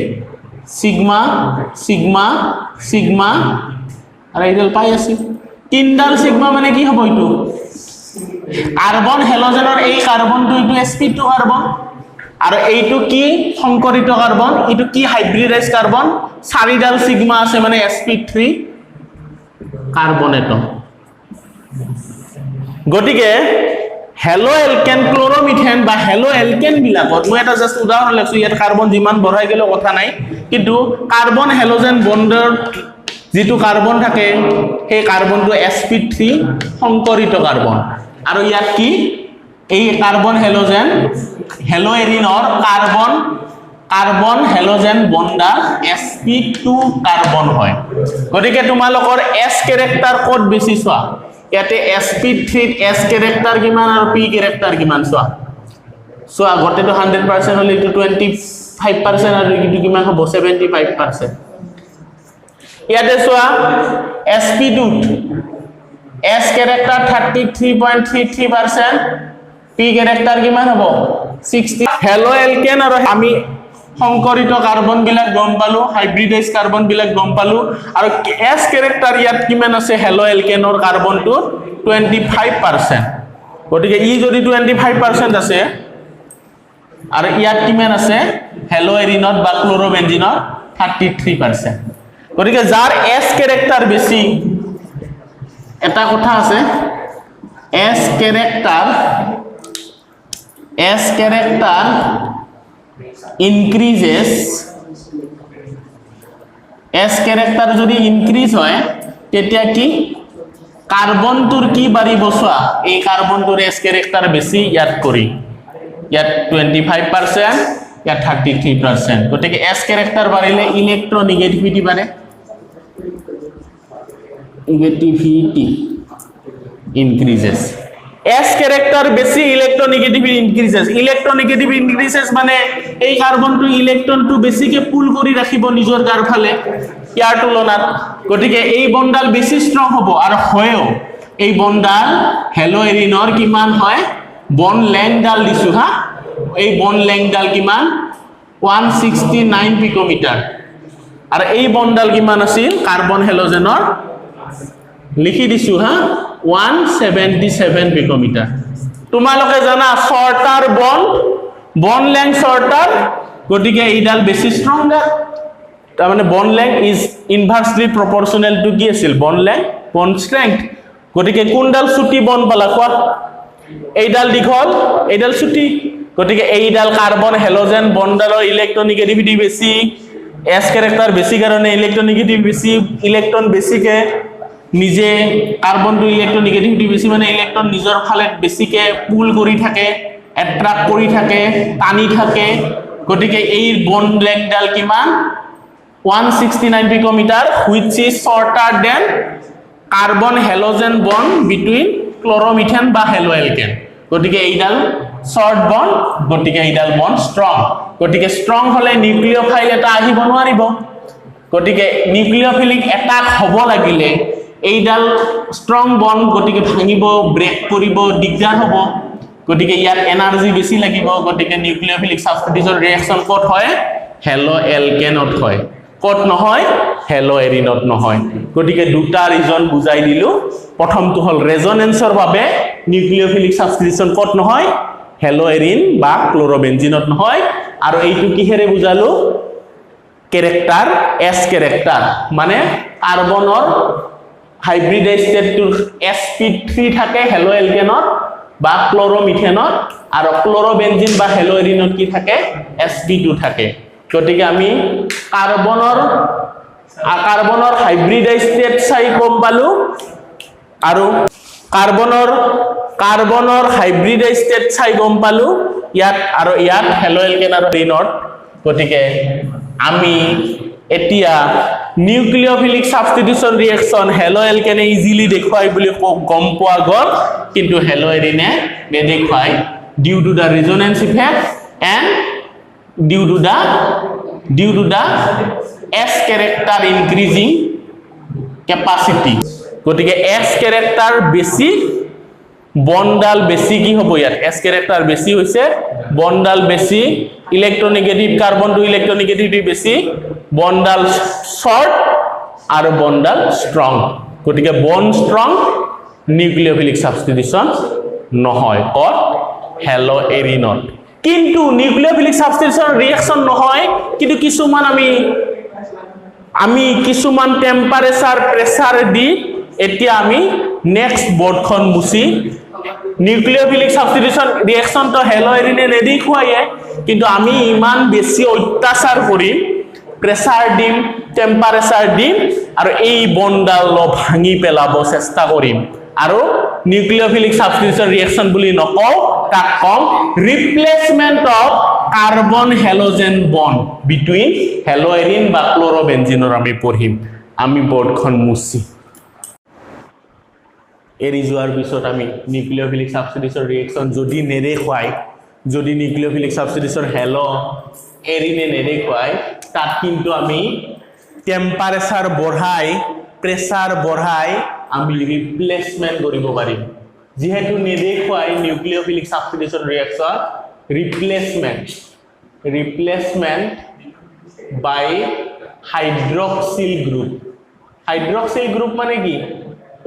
সিগমা সিগমা সিগমা আৰু এইডাল পাই আছে তিনডাল সিগমা মানে কি হ'ব এইটো কার্বন হেলোজেনৰ এই কাৰ্বনটো ইটো sp2 কাৰ্বন আৰু এইটো কি সংকৰিত কাৰ্বন ইটো কি হাইব্ৰিডাইজ কাৰ্বন চাৰিডাল সিগমা আছে মানে sp3 কাৰ্বন এটম গটিকে হেলোএলকেন ক্লোৰোমিথেন বা হেলোএলকেন বিলাকত মই এটা জাস্ট উদাহৰণ লৈছো ইয়াত কাৰ্বন যিমান বঢ়াই গেলে কথা নাই কিন্তু কাৰ্বন হেলোজেন বন্ডৰ যেটো কাৰ্বন থাকে সেই কাৰ্বনটো sp3 সংকৰিত কাৰ্বন আৰু ইয়াত কি এই কাৰ্বন হেলোজেন হেলোএৰিনৰ কাৰ্বন হেলোজেন বন্ডাল sp2 কাৰ্বন হয় গতিকে তোমালোকৰ s ক্যাৰেক্টাৰ কোড বেছি চোৱা ইয়াতে sp3 s ক্যাৰেক্টাৰ কিমান আৰু p ক্যাৰেক্টাৰ কিমান চোৱা গটেটো 100% হলে ইটো 25% আৰু ইটো কিমান হ'ব 75% ইয়াতে চোৱা sp2 S character 33.33% P character কিমান হ'ব 60 হেলোএলকেন আৰু আমি সংকৰিত কাৰ্বন বিলাক গম পালো হাইব্ৰিডাইজ কাৰ্বন বিলাক গম পালো আৰু S character ইয়াত কিমান আছে হেলোএলকেনৰ কাৰ্বনটো 25% গতিকে ই যদি 25% আছে আৰু ইয়াত কিমান আছে হেলো এৰিনত বা ক্লোৰোবেনজিনত 33%। গতিকে যাৰ এছ ক্যাৰেক্টাৰ বেছি এটা কথা আছে এছ ক্যাৰেক্টাৰ ইনক্ৰিজেস এছ ক্যাৰেক্টাৰ যদি ইনক্ৰিজ হয় তেতিয়া কি কাৰ্বনটোৰ কি বাঢ়িব চোৱা এই কাৰ্বনটোৰ এছ ক্যাৰেক্টাৰ বেছি ইয়াত কৰি ইয়াত 25% ইয়াত 33%। গতিকে এছ ক্যাৰেক্টাৰ বাঢ়িলে ইলেক্ট্ৰোনেগেটিভিটি বাঢ়ে নেগেটিভিটি ইনক্ৰিজেস এছ ক্যাৰেক্টাৰ বেছি ইলেক্ট্ৰোনেগেটিভিটি ইনক্ৰিজেস মানে এই কাৰ্বনটো ইলেক্ট্ৰনটো বেছিকে পুল কৰি ৰাখিব নিজৰ গাৰ ফালে ইয়াৰ তুলনাত। গতিকে এই বন্ডাল বেছি ষ্ট্ৰং হ'ব আৰু হয়ও এই বন্ডাল হেলো এৰিনৰ কিমান হয় বন লেংথডাল দিছো হা এই বন লেংথডাল কিমান 169 পিকোমিটাৰ আৰু এই বন্ডাল কিমান আছিল কাৰ্বন হেলোজেনৰ লিখি দিছো হা 177 পিকোমিটাৰ। তোমালোকে জানা শৰ্টাৰ বন লেংথ শৰ্টাৰ গতিকে এইডাল বেছি ষ্ট্ৰংগাৰ তাৰ মানে বন লেংথ ইজ ইনভাৰ্সলি প্ৰপৰ্শনেল টু কি আছিল বন লেংথ বন ষ্ট্ৰেংথ। গতিকে কোনডাল ছুটি বন পালা কোৱা এইডাল দীঘল এইডাল ছুটি গতিকে এইডাল কাৰ্বন হেলোজেন বন্ডালৰ ইলেক্ট্ৰোনেগেটিভিটি বেছি এছ ক্যাৰেক্টাৰ বেছি কাৰণে ইলেক্ট্ৰোনেগেটিভ বেছি ইলেক্ট্ৰন বেছিকে নিজে কাৰ্বনটো ইলেক্ট্ৰোনেগেটিভিটি বেছি মানে ইলেক্ট্ৰন নিজৰ ফালে বেছিকে পুল কৰি থাকে এট্ৰাক্ট কৰি থাকে টানি থাকে। গতিকে এই বন লেংথডাল কিমান 169 পিকোমিটাৰ which is shorter than carbon halogen bond between chloromethane বা হেলো এলকেন। গতিকে এইডাল শর্ট বন্ড গতিকে এইডাল বন্ড স্ট্রং গতিকে স্ট্রং হলে নিউক্লিওফাইল এটা আহিব নোৱাৰিব। গতিকে নিউক্লিওফিলিক অ্যাটাক হ'ব লাগিলে এইডাল স্ট্ৰং বন্ড গতিকে ভাঙিব ব্ৰেক কৰিব দিগদাৰ হ'ব। গতিকে ইয়াত এনাৰ্জি বেছি লাগিব। গতিকে নিউক্লিওফিলিক সাবস্টিটিউশন ৰিঅ্যাকশন ক'ত হয় হেলো এলকেনত হয় ক'ত নহয় হেলো এৰিনত নহয়। গতিকে দুটা ৰিজন বুজাই দিলো প্ৰথমটো হল ৰেজোনেন্সৰ বাবে নিউক্লিওফিলিক সাবস্টিটিউশন ক'ত নহয় হেলো এৰিন বা ক্লোৰোবেনজিনত নহয় আৰু এইটো কিহেৰে বুজালো ক্যাৰেক্টাৰ এছ ক্যাৰেক্টাৰ মানে কাৰ্বনৰ হাইব্ৰিডাইজ ষ্টেটটোৰ sp3 থাকে হেলো এলকেনত বা ক্লোৰোমিথেনত আৰু ক্লোৰোবেনজিন বা হেলো এৰিনত কি থাকে sp2 থাকে। গতিকে আমি কাৰ্বনৰ হাইব্ৰিডাইজ ষ্টেট চাই গম পালো আৰু কাৰ্বনৰ হাইব্ৰিডাইজ ষ্টেট চাই গম পালো ইয়াত আৰু ইয়াত হেলো এলকেন আৰু এৰিনত। গতিকে আমি এতিয়া নিউক্লিওফিলিক সাবস্টিটিউশন ৰিঅ্যাকশন হেলো এলকেনে ইজিলি দেখুৱাই বুলি গম পোৱা গল কিন্তু হেলো এৰিনে নেদেখুৱাই due to the resonance effect and due to the S character increasing capacity. গতিকে এছ ক্যাৰেক্টাৰ বেছি বন্ডাল বেছি কি হ'ব ইয়াত এছ ক্যাৰেক্টাৰ বেছি হৈছে বন্ডাল বেছি ইলেক্ট্ৰোনেগেটিভ কাৰ্বনটো ইলেক্ট্ৰোনেগেটিভিটি বেছি বন্ডাল শৰ্ট আৰু বন্ডাল স্ট্ৰং। গতিকে বন্ড স্ট্ৰং নিউক্লিওফিলিক সাবস্টিটিউশন নহয় ক'ত হেলো এৰিনত। কিন্তু নিউক্লিওফিলিক সাবস্টিটিউশন ৰিঅ্যাকশন নহয় কিন্তু কিছুমান আমি কিছুমান টেম্পারেচার প্রেসার দি এতিয়া আমি নেক্সট বোর্ডখন মুছি নিউক্লিওফিলিক সাবস্টিটিউশন রিঅ্যাকশন তো হেলো এরিনে নেদেখুৱায়ে কিন্তু আমি ইমান বেছি অত্যাচাৰ কৰিম প্ৰেসাৰ দিম টেম্পাৰেচাৰ দিম আৰু এই বন্ডাল ভাঙি পেলাব চেষ্টা কৰিম আৰু নিউক্লিওফিলিক সাবস্টিটিউশন ৰিঅ্যাকশন বুলি নকওঁ তাক কম replacement of carbon halogen bond between haloarene বা ক্লোৰোবেনজিনৰ আমি পঢ়িম। আমি বোৰ্ডখন মুছি এৰি যোৱাৰ পিছত আমি নিউক্লিওফিলিক সাবস্টিটিউশন ৰিঅ্যাকশন যদি নেদেখুৱাই যদি নিউক্লিওফিলিক সাবস্টিটিউশন হেলো এৰিনে নেদেখুৱাই তাত কিন্তু আমি টেম্পাৰেচাৰ বঢ়াই প্ৰেসাৰ বঢ়াই আমি ৰিপ্লেসমেন্ট কৰিব পাৰিম। যেহেতু নেদেখুৱাই নিউক্লিওফিলিক সাবস্টিটিউশন ৰিঅ্যাকশন ৰিপ্লেসমেন্ট বাই হাইড্ৰক্সিল গ্ৰুপ মানে কি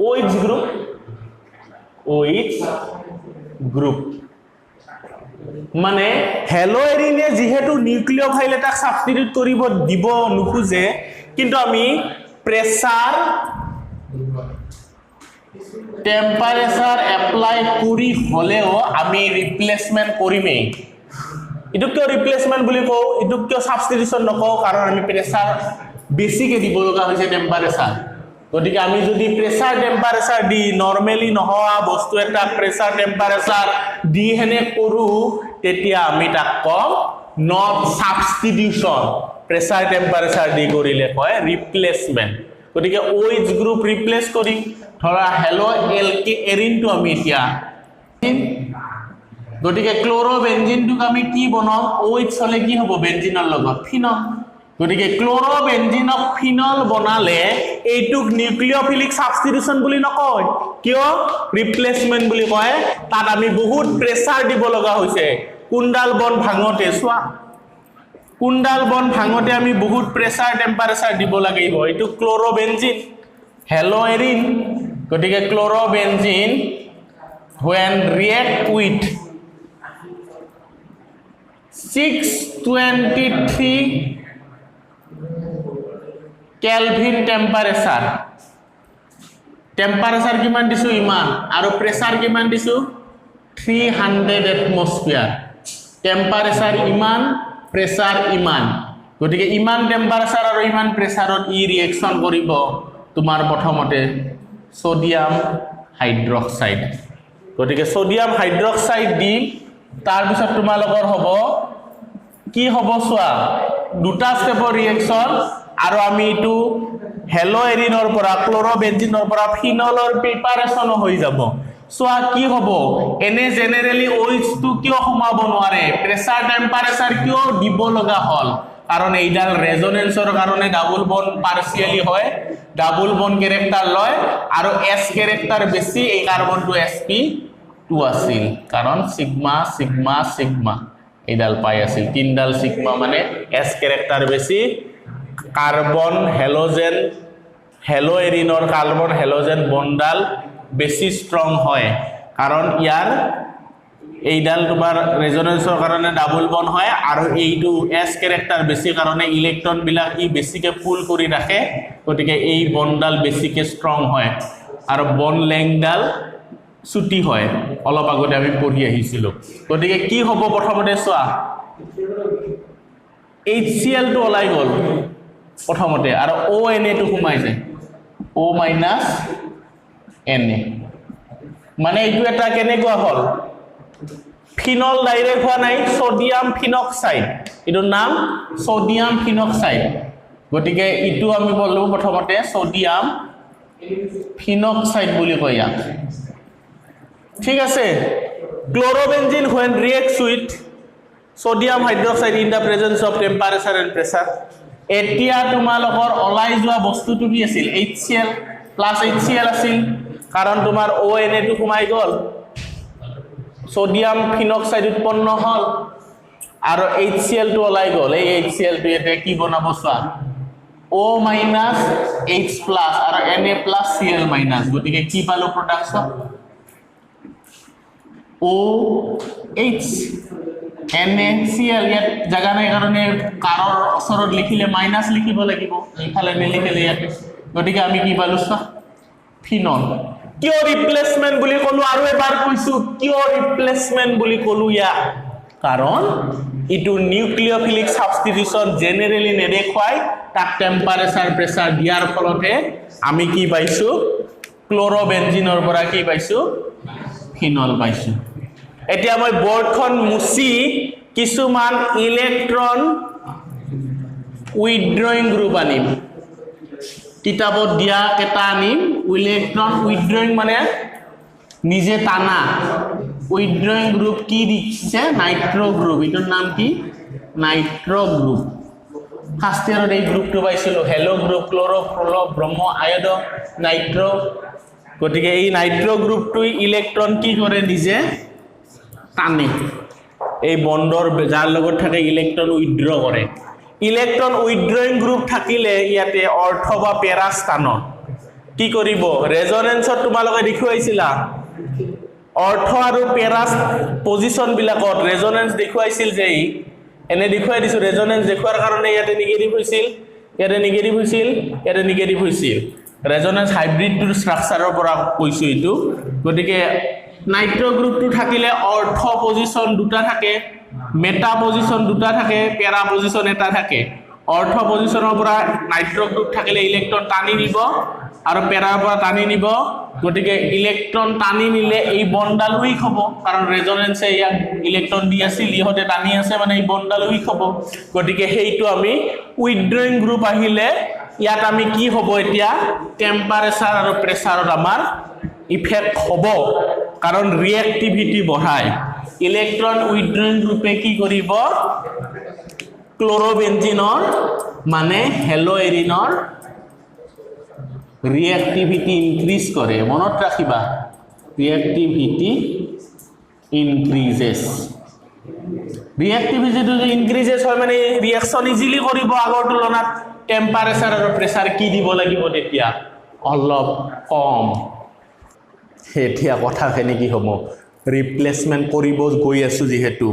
OH গ্ৰুপ OH গ্ৰুপ মানে হেলো এৰিনে যেহেতু নিউক্লিওফাইল এটা সাবস্টিটিউট কৰিব দিব নুখুজে কিন্তু আমি প্ৰেসাৰ টেম্পারেচার এপ্লাই করি হলেও আমি রিপ্লেসমেন্ট করিমেই ইটো কিয় রিপ্লেসমেন্ট বুলি কও ইটো কিয় সাবস্টিটিউশন নকও কারণ আমি প্রেসার বেছিকে দিব লগা হৈছে টেম্পারেচার গতিকে আমি যদি প্রেসার টেম্পারেচার দি নরমালি নহওয়া বস্তু এটা প্রেসার টেম্পারেচার দি হেনে কৰো তেতিয়া আমি তাক কম নট সাবস্টিটিউশন প্ৰেসাৰ টেম্পাৰেচাৰ দি কৰিলে কয় ৰিপ্লেসমেন্ট গতিকে OH গ্ৰুপ ৰিপ্লেস কৰি ধৰা হেলো এলকে এৰিনটো আমি এতিয়া গতিকে ক্লোৰোবেনজিনটোক আমি কি বনাম OH হলে কি হ'ব বেনজিনৰ লগত ফিনল গতিকে ক্লোৰোবেনজিনক ফিনল বনালে এইটুক নিউক্লিওফিলিক সাবস্টিটিউশন বুলি নকয় কিয় ৰিপ্লেসমেন্ট বুলি কয় তাত আমি বহুত প্ৰেসাৰ দিব লগা হৈছে কুণ্ডাল বন ভাঙতে সোৱা কুণ্ডাল বন ভাঙতে আমি বহুত প্ৰেসাৰ টেম্পাৰেচাৰ দিব লাগিব এটো ক্লোৰোবেনজিন হেলো এৰিন গতিকে chlorobenzene when react with 623 kelvin temperature temperature কিমান দিছো ইমান আৰু প্ৰেসাৰ কিমান দিছো 300 এটমস্ফিয়াৰ টেম্পাৰেচাৰ ইমান প্ৰেসাৰ ইমান গতিকে ইমান টেম্পাৰেচাৰ আৰু ইমান প্ৰেসাৰত ই ৰিঅ্যাকশন কৰিব তোমাৰ প্ৰথমতে সোডিয়াম হাইড্ৰক্সাইড গতিকে সোডিয়াম হাইড্ৰক্সাইড দি তাৰ পিছত তোমালোকৰ হ'ব কি হ'ব সোৱা দুটা স্টেপৰ ৰিঅ্যাকশন আৰু আমি ইটো হেলো এৰিনৰ পৰা ক্লোৰোবেনজিনৰ পৰা ফিনলৰ প্ৰিপাৰেচন হৈ যাব সোৱা কি হ'ব এনে জেনাৰেলি OH টু কিয় সমাব নোৱাৰে প্ৰেসাৰ টেম্পাৰেচাৰ কিয় দিব লগা হল কাৰণ এইডাল ৰেজোনেন্সৰ কাৰণে ডাবল বন্ড পাৰ্সিয়ালি হয় ডাবল বন্ড ক্যাৰেক্টাৰ লয় আৰু S ক্যাৰেক্টাৰ বেছি এই কাৰ্বনটো sp2 আছিল কাৰণ সিগমা সিগমা সিগমা এইডাল পাই আছিল তিনডাল সিগমা মানে S ক্যাৰেক্টাৰ বেছি কাৰ্বন হেলোজেন হেলো এৰিনৰ কাৰ্বন হেলোজেন বন্ডাল বেছি স্ট্ৰং হয় কাৰণ ইয়াৰ এইডাল তোমাৰ ৰেজোনেন্সৰ কাৰণে ডাবল বন্ড হয় আৰু এইটো S ক্যাৰেক্টাৰ বেছি কাৰণে ইলেক্ট্ৰন বিলাক ই বেছিকে পুল কৰি ৰাখে গতিকে এই বন্ডাল বেছিকে স্ট্ৰং হয় আৰু বন্ড লেংথডাল ছুটি হয় অলপ আগতে আমি পঢ়ি আহিছিল গতিকে কি হ'ব প্ৰথমতে সোৱা HCl টো ওলাই গল প্ৰথমতে আৰু ONA টো সোমাই যায় O মাইনাস Na মানে এইটো এটা কেনেকুৱা হল ফিনল ডাইৰেক্ট হোৱা নাই সোডিয়াম ফিনক্সাইড এটো নাম সোডিয়াম ফিনক্সাইড গতিকে ইটো আমি বললো প্ৰথমতে সোডিয়াম ফিনক্সাইড বুলি কয় ইয়াক ঠিক আছে ক্লোৰোবেনজিন when reacts with sodium hydroxide in the presence of temperature and pressure এতিয়া তোমালোকৰ ওলাই যোৱা বস্তুটো কি আছিল HCl plus HCl আছিল কাৰণ তোমাৰ ONA টো সোমাই গল সোডিয়াম ফিনক্সাইড উৎপন্ন হল আৰু HCl টো ওলাই গল এই HCl টো এতে কি বনাব সোৱা O minus H plus আৰু Na plus Cl minus গতিকে কি পালো প্ৰডাকশন OH NaCl ইয়াত জাগা নাই কাৰণে কাৰৰ অসৰত লিখিলে মাইনাস লিখিব লাগিব ইফালে নিলিখিলে ইয়াত গতিকে আমি কি পালো সোৱা ফিনল কিয় ৰিপ্লেসমেন্ট বুলি কলো আৰু এবাৰ কৈছো কিয় ৰিপ্লেসমেন্ট বুলি কলো ইয়া কাৰণ ইটো নিউক্লিওফিলিক সাবস্টিটিউশন জেনাৰেলি নেদেখুৱাই তাক টেম্পাৰেচাৰ প্ৰেসাৰ দিয়াৰ ফলতে আমি কি পাইছো ক্লোৰোবেনজিনৰ পৰা কি পাইছো ফিনল পাইছো এতিয়া মই বৰ্ডখন মুছি কিছুমান ইলেক্ট্ৰন উইথড্ৰয়িং গ্ৰুপ আনিম কিতাবত দিয়া কেটা আনিম ইলেক্ট্রন উইথড্রয়িং মানে নিজে টানা উইথড্রয়িং গ্রুপ কি দিছে নাইট্রো গ্রুপ এটার নাম কি নাইট্রো গ্রুপ ফার্স্ট ইয়ারের এই গ্রুপটো পাইছিল হেলো গ্রুপ ক্লোরো ফ্লোরো ব্রহ্ম আয়োডো নাইট্রো গতিকে এই নাইট্রো গ্রুপটো ইলেক্ট্রন কি করে নিজে টানে এই বন্ডৰ যাৰ লগত থাকে ইলেক্ট্ৰন উইথড্ৰ কৰে ইলেক্ট্ৰন উইথড্ৰয়িং গ্ৰুপ থাকিলে ইয়াতে অৰ্থ বা পেৰা স্থানত কি কৰিব ৰেজোনেন্সত তোমালোকে দেখুৱাইছিলা অৰ্থ আৰু পেৰা পজিশন বিলাকত ৰেজোনেন্স দেখুৱাইছিল যে এনে দেখুৱাই দিছো ৰেজোনেন্স দেখুৱাৰ কাৰণে ইয়াতে নিগেটিভ হৈছিল ইয়াতে নিগেটিভ হৈছিল ইয়াতে নিগেটিভ হৈছিল ৰেজোনেন্স হাইব্ৰিডৰ ষ্ট্ৰাকচাৰৰ পৰা কৈছো এটো গতিকে নাইট্ৰ গ্ৰুপটো থাকিলে অৰ্থ পজিশন দুটা থাকে মেটা পজিশন দুটা থাকে পেৰা পজিশন এটা থাকে অৰ্থ পজিশনৰ পৰা নাইট্ৰ গ্ৰুপ থাকিলে ইলেক্ট্ৰন টানি নিব আৰু পেৰাৰ পৰা টানি নিব গতিকে ইলেক্ট্ৰন টানি নিলে এই বন্ডাল উইক হ'ব কাৰণ ৰেজোনেন্সে ইয়াক ইলেক্ট্ৰন দি আছিল ইহতে টানি আছে মানে এই বন্ডাল উইক হ'ব গতিকে হেইটো আমি উইথড্ৰয়িং গ্ৰুপ আহিলে ইয়াত আমি কি হ'ব এতিয়া টেম্পাৰেচাৰ আৰু প্ৰেছাৰত আমাৰ ইফেক্ট হ'ব কাৰণ ৰিএক্টিভিটি বঢ়ায় ইলেক্ট্ৰন উইথড্ৰয়িং গ্ৰুপে কি কৰিব ক্লোৰোবেনজিনৰ মানে হেলোএৰিনৰ ৰিএক্টিভিটি ইনক্ৰিজ কৰে মনত ৰাখিবা ৰিএক্টিভিটি ইনক্ৰিজেস ৰিএক্টিভিটি ইনক্ৰিজেস হয় মানে ৰিঅ্যাকশন ইজিলি কৰিব আগৰ তুলনাত টেম্পাৰেচাৰ আৰু প্ৰেছাৰ কি দিব লাগিব তেতিয়া অলপ কম হেতিয়া কথাখিনি কি হ'ব ৰিপ্লেসমেন্ট কৰিব গৈ আছো যেহেতু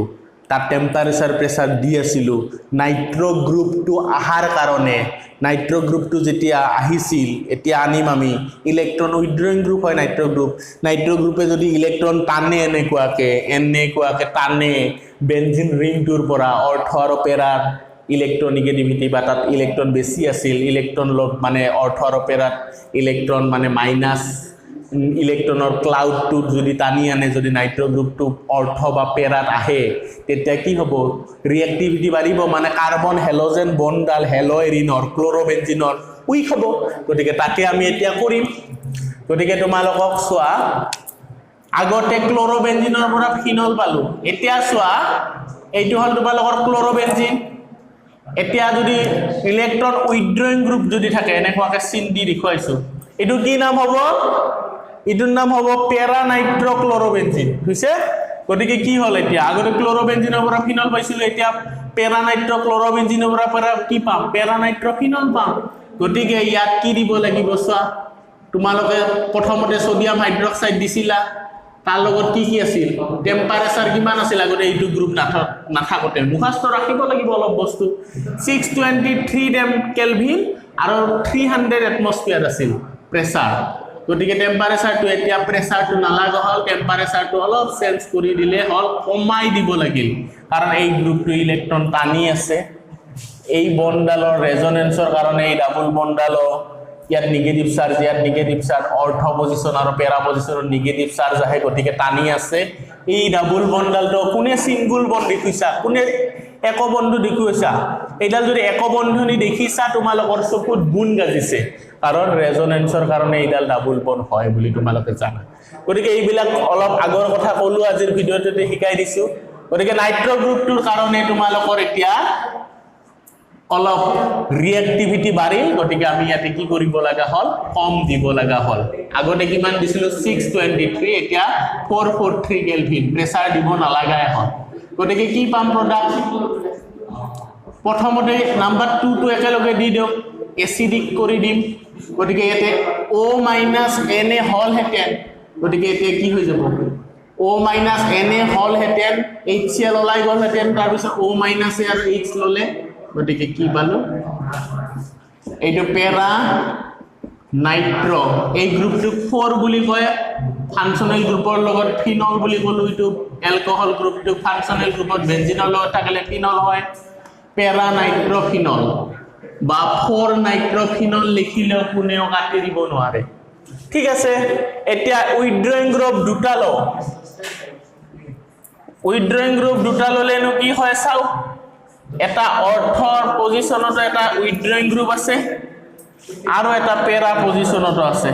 তা টেম্পারেচার প্রেসার দি আছিলো নাইট্রো গ্রুপটো আহার কারণে নাইট্রো গ্রুপটো যেতিয়া আহিছিল এতিয়া আনিম আমি ইলেক্ট্রন উইথড্রয়িং গ্রুপ হয় নাইট্রো গ্রুপে যদি ইলেক্ট্রন টানে এনেকুৱাকে টানে বেনজিন ৰিংটোৰ পৰা অৰ্থ আৰু পেৰাৰ ইলেক্ট্ৰনিগেটিভিটি বা তাত ইলেক্ট্ৰন বেছি আছিল ইলেক্ট্ৰন মানে অৰ্থ আৰু পেৰাত ইলেক্ট্ৰন মানে মাইনাস ইলেক্ট্ৰনৰ ক্লাউডটো যদি টানি আনে যদি নাইট্ৰো গ্ৰুপটো অৰ্থ বা পেৰাত আহে তেতিয়া কি হ'ব ৰিএক্টিভিটি বাঢ়িব মানে কাৰ্বন হেলোজেন বন্ডাল হেলোএৰিনৰ ক্লোৰোবেনজিনৰ উইক হ'ব গতিকে তাকে আমি এতিয়া কৰিম গতিকে তোমালোকক চোৱা আগতে ক্লোৰোবেনজিনৰ পৰা ফিনল পালো এতিয়া চোৱা এইটো হল তোমালোকৰ ক্লোৰোবেনজিন এতিয়া যদি ইলেক্ট্ৰন উইথড্ৰয়িং গ্ৰুপ যদি থাকে এনেকুৱাকে চিন দি দেখুৱাইছো এটো কি নাম হ'ব ইটোৰ নাম হ'ব পেৰা নাইট্ৰো ক্লোৰোবেনজিন হৈছে গতিকে কি হল এতিয়া আগতে ক্লোৰোবেনজিনৰ পৰা ফিনল পাইছিল এতিয়া পেৰা নাইট্ৰো ক্লোৰোবেনজিনৰ পৰা কি পাম পেৰা নাইট্ৰো ফিনল পাম গতিকে ইয়াত কি দিব লাগিব চোৱা তোমালোকে প্ৰথমতে সোডিয়াম হাইড্ৰক্সাইড দিছিলা তাৰ লগত কি আছিল টেম্পাৰেচাৰ কিমান আছিল আগতে এইটো গ্ৰুপ নাথাকতে মুখাস্ত ৰাখিব লাগিব অলপ বস্তু 623 কেলভিন আৰু 300 এটমস্ফিয়াৰ আছিল প্ৰেছাৰ গতিকে টেম্পাৰেচাৰটো এতিয়া প্ৰেছাৰটো নালাগা হল টেম্পাৰেচাৰটো অলপ চেঞ্জ কৰি দিলে হল কমাই দিব লাগিল কাৰণ এই গ্ৰুপটো ইলেক্ট্ৰন টানি আছে এই বন্ডালৰ ৰেজোনেন্সৰ কাৰণে এই ডাবল বন্ডালৰ ইয়াত নিগেটিভ চাৰ্জ অৰ্থ পজিশন আৰু পেৰা পজিশনৰ নিগেটিভ চাৰ্জ আহে গতিকে টানি আছে এই ডাবল বন্ডালটো কোনে সিঙ্গল বন্ড দেখিছা কোনে এক বন্ধু দেখুৱাইছা এইডাল যদি এক বন্ধনী দেখিছা তোমালোকৰ চকুত গুণ গাজিছে কাৰণ ৰেজোনেন্সৰ কাৰণে এইডাল ডাবল বন্ড হয় বুলি তোমালোকে জানা গতিকে এইবিলাক অলপ আগৰ কথা কলো আজিৰ ভিডিঅ'টোতে শিকাই দিছো গতিকে নাইট্ৰো গ্ৰুপটোৰ কাৰণে তোমালোকৰ এতিয়া অলপ ৰিএক্টিভিটি বাঢ়িল গতিকে আমি ইয়াতে কি কৰিব লাগা হল কম দিব লাগা হল আগতে কিমান দিছিল 623 এতিয়া 443 কেলভিন প্ৰেছাৰ দিব নালাগাই হল গতিকে কি পাম প্ৰডাক্ট প্ৰথমতে নাম্বাৰ 2 টো একেলগে দি দিও এসিডিক কৰি দিম গতিকে ইয়াতে O - Na হল হেতেন গতিকে এতিয়া কি হৈ যাব O - Na হল হেতেন HCl ওলাই গল হেতেন তাৰ পিছত O - A আৰু H ললে গতিকে কি পালো এইটো পেৰা নাইট্ৰো এই গ্ৰুপটো 4 বুলি কয় ফাংশনাল গ্ৰুপৰ লগত ফিনল বুলি কলো এইটো এলকোহল গ্ৰুপটো ফাংশনাল গ্ৰুপত বেনজিনৰ লগত থাকিলে ফিনল হয় পেৰা নাইট্ৰো ফিনল বা 4 নাইট্ৰো ফিনল লিখিলেও কোনেও কাটি দিব নোৱাৰে ঠিক আছে এতিয়া উইথড্ৰয়িং গ্ৰুপ দুটা ললেনো কি হয় চাও এটা অৰ্থৰ পজিশনত এটা উইথড্ৰয়িং গ্ৰুপ আছে আৰু এটা পেৰা পজিশনত আছে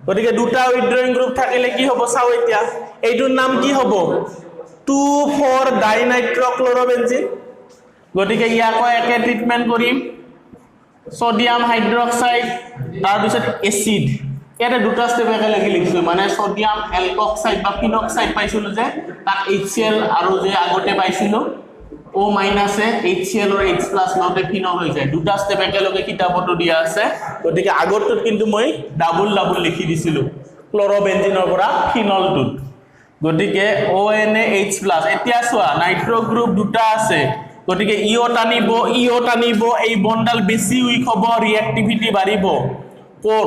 গতিকে দুটা উইথড্ৰয়িং গ্ৰুপ থাকিলে কি হ'ব চাও এতিয়া এইটোৰ নাম কি হ'ব 2,4 ডাইনাইট্ৰো ক্লোৰোবেনজিন গতিকে ইয়াকো একে ট্ৰিটমেন্ট কৰিম সোডিয়াম হাইড্ৰক্সাইড তাৰ পিছত এসিড ইয়াতে দুটা স্টেপ একেলগে লিখিছো মানে সোডিয়াম এলকক্সাইড বা ফিনক্সাইড পাইছিলো যে তাক HCl আৰু যে আগতে পাইছিলো O - HCl or H+ লতে phenol হৈ যায় দুটা স্টেপ একেলগে কিতাপটো দিয়া আছে গতিকে আগৰটোত কিন্তু মই ডাবল লিখি দিছিলো ক্লোৰোবেনজিনৰ পৰা ফিনলটোত গতিকে ONH প্লাছ এতিয়া চোৱা নাইট্ৰ গ্ৰুপ দুটা আছে গতিকে ইও টানিব এই বন্ডাল বেছি উইক হ'ব ৰিএক্টিভিটি বাঢ়িব কোৰ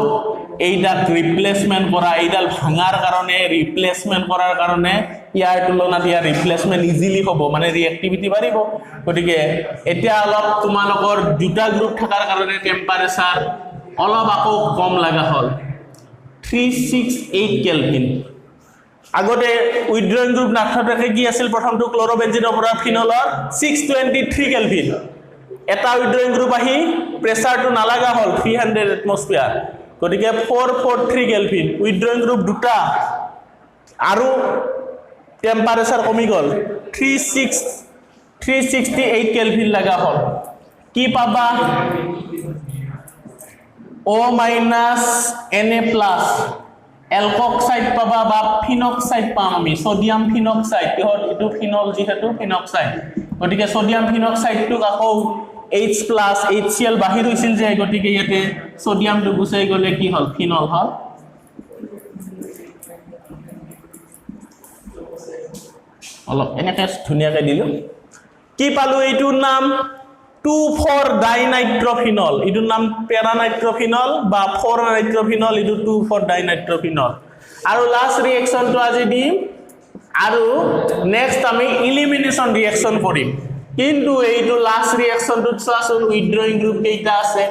এইডাল ৰিপ্লেসমেন্ট কৰা এইডাল ভাঙাৰ কাৰণে ৰিপ্লেসমেন্ট কৰাৰ কাৰণে ইয়াৰ তুলনাত ইয়াৰ ৰিপ্লেসমেন্ট ইজিলি হ'ব মানে ৰিএক্টিভিটি বাঢ়িব গতিকে এতিয়া অলপ তোমালোকৰ দুটা গ্ৰুপ থাকাৰ কাৰণে টেম্পাৰেচাৰ অলপ আকৌ কম লাগা হ'ল 368 কেলভিন আগতে উইথড্ৰয়িং গ্ৰুপ নাথাকে কি আছিল প্ৰথমটো ক্লোৰোবেনজিনৰ পৰা ফিনলৰ 623 কেলভিন এটা উইথড্ৰয়িং গ্ৰুপ আহি প্ৰেসাৰটো নালাগা হ'ল 300 এটমস্ফিয়াৰ গতিকে 443 কেলভিন উইথড্ৰয়িং গ্ৰুপ দুটা আৰু টেম্পাৰেচাৰ কমি গ'ল 368 কেলভিন লাগা হ'ল কি পাবা O minus Na+ এলকক্সাইড পাবা বা ফিনক্সাইড পাম আমি সোডিয়াম ফিনক্সাইড কিহত এটো ফিনল যেহেতু ফিনক্সাইড গতিকে সোডিয়াম ফিনক্সাইডটো আকৌ H+ HCl বাহিৰ হৈছিল যে গতিকে ইয়াতে সোডিয়ামটো গুচাই গলে কি হল ফিনল হল অলপ এনেকে ধুনিয়াকে দিলো কি পালো এইটোৰ নাম 2,4-ডাইনাইট্ৰফিনল ইটোৰ নাম পেৰানাইট্ৰফিনল বা 4-নাইট্ৰফিনল ইটো 2,4-ডাইনাইট্ৰফিনল আৰু লাষ্ট ৰিঅ্যাকশনটো আজি দিম আৰু নেক্সট আমি ইলিমিনেশন ৰিঅ্যাকশন কৰিম কিন্তু এইটো লাষ্ট ৰিঅ্যাকশনটো চোৱাচোন উইথড্ৰয়িং গ্ৰুপ কেইটা আছে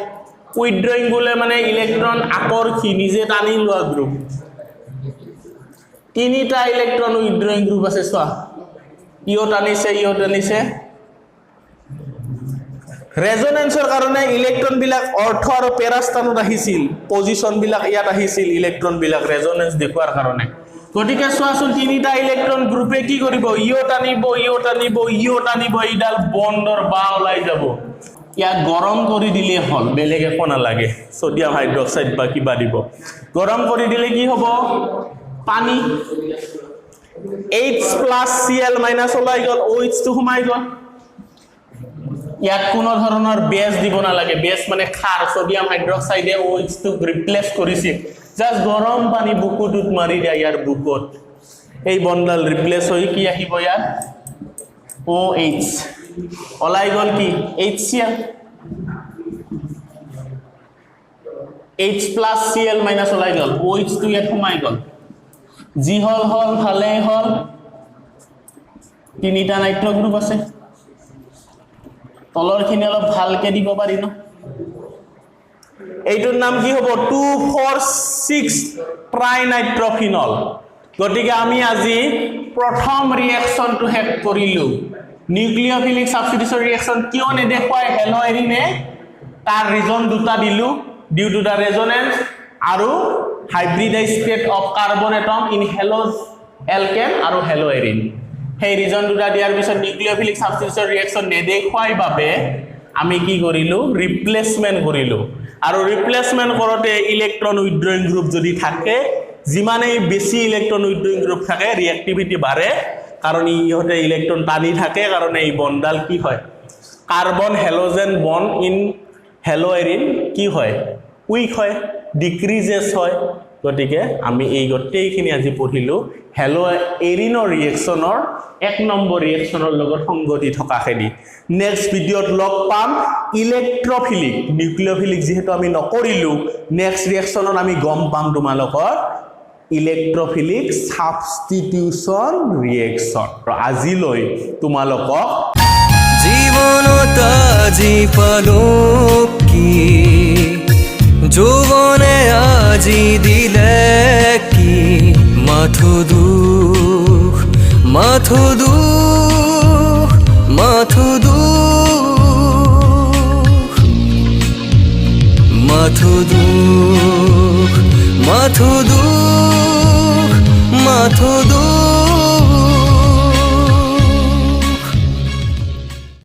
উইথড্ৰয়িং বলে মানে ইলেক্ট্ৰন আকৰ্ষি নিজে টানি লোৱা গ্ৰুপ তিনিটা ইলেক্ট্ৰন উইথড্ৰয়িং গ্ৰুপ আছে চোৱা ইও টানিছে ৰেজোনেন্সৰ কাৰণে ইলেক্ট্ৰন বিলাক অৰ্থ আৰু পেৰাস্থানত আহিছিল পজিশন বিলাক ইয়াত আহিছিল ইলেক্ট্ৰন বিলাক ৰেজোনেন্স দেখুৱাৰ কাৰণে গতিকে চোৱাচোন তিনিটা ইলেক্ট্ৰন গ্ৰুপে কি কৰিব ইও টানিব ইডাল বন্ডৰ বা ওলাই যাব ইয়াক গৰম কৰি দিলে হল বেলেগ একো নালাগে সোডিয়াম হাইড্ৰক্সাইড বা কিবা দিব গৰম কৰি দিলে কি হ'ব পানী H+Cl- ওলাই গল OH টো সোমাই গল ইয়াত কোনো ধৰণৰ বেছ দিব নালাগে বেছ মানে খাৰ সোডিয়াম হাইড্ৰক্সাইডে OH টো ৰিপ্লেস কৰিছিল জাস্ট গৰম পানী বুকুটোত মাৰি দিয়া ইয়াৰ বুকুত এই বন্ডাল ৰিপ্লেস হৈ কি আহিব ইয়াত OH ওলাই গল কি HCl H+Cl- ওলাই গল OH টো ইয়াত সোমাই গল জি হল ভালে হল তিনিটা নাইট্ৰ গ্ৰুপ আছে তলৰ খিনি অলপ ভালকে দিব পাৰি ন এইটোৰ নাম কি হ'ব 2,4,6-ট্ৰাইনাইট্ৰফিনল গতিকে আমি আজি প্ৰথম ৰিঅ্যাকশনটো হেক কৰিলো নিউক্লিওফিলিক সাবস্টিটিউশন ৰিঅ্যাকশন কিয় নেদেখুৱাই হেলো এৰিনে তাৰ ৰিজন দুটা দিলো ডিউ টু দা ৰেজোনেন্স আৰু hybridize state of carbon atom in haloalkane আৰু হেলো এৰিন সেই ৰিজন দুটা দিয়াৰ পিছত নিউক্লিওফিলিক সাবস্টিটিউশন ৰিঅ্যাকশন নেদেখুৱাই বাবে আমি কি কৰিলো ৰিপ্লেসমেন্ট কৰিলো আৰু ৰিপ্লেসমেন্ট কৰোতে ইলেক্ট্ৰন উইথড্ৰয়িং গ্ৰুপ যদি থাকে যিমানেই বেছি ইলেক্ট্ৰন উইথড্ৰয়িং গ্ৰুপ থাকে ৰিঅ্যাক্টিভিটি বাঢ়ে কাৰণ ইহঁতে ইলেক্ট্ৰন টানি থাকে কাৰণ এই বন্ডাল কি হয় carbon halogen bond in hello Erin কি হয় উইক হয় ডিক্ৰিজেস হয় গতিকে আমি এই গোটেইখিনি আজি পঢ়িলো হেলো এৰিনৰ ৰিঅ্যাকশনৰ 1 নম্বৰ ৰিঅ্যাকশনৰ লগত সংগতি থকাখিনি নেক্সট ভিডিঅত লগ পাম ইলেক্ট্ৰফিলিক নিউক্লিওফিলিক যেহেতু আমি নকৰিলো নেক্সট ৰিঅ্যাকশনত আমি গম পাম তোমালোকৰ ইলেক্ট্ৰফিলিক সাবস্টিটিউশন ৰিঅ্যাকশন আজিলৈ তোমালোকক জীবনত আজি পালো কি যৌবনে আজি দিলে কি মাথো দুখ মাথো দুখ মাথো দুখ মাথো দুখ মাথো দুখ মাথো দুখ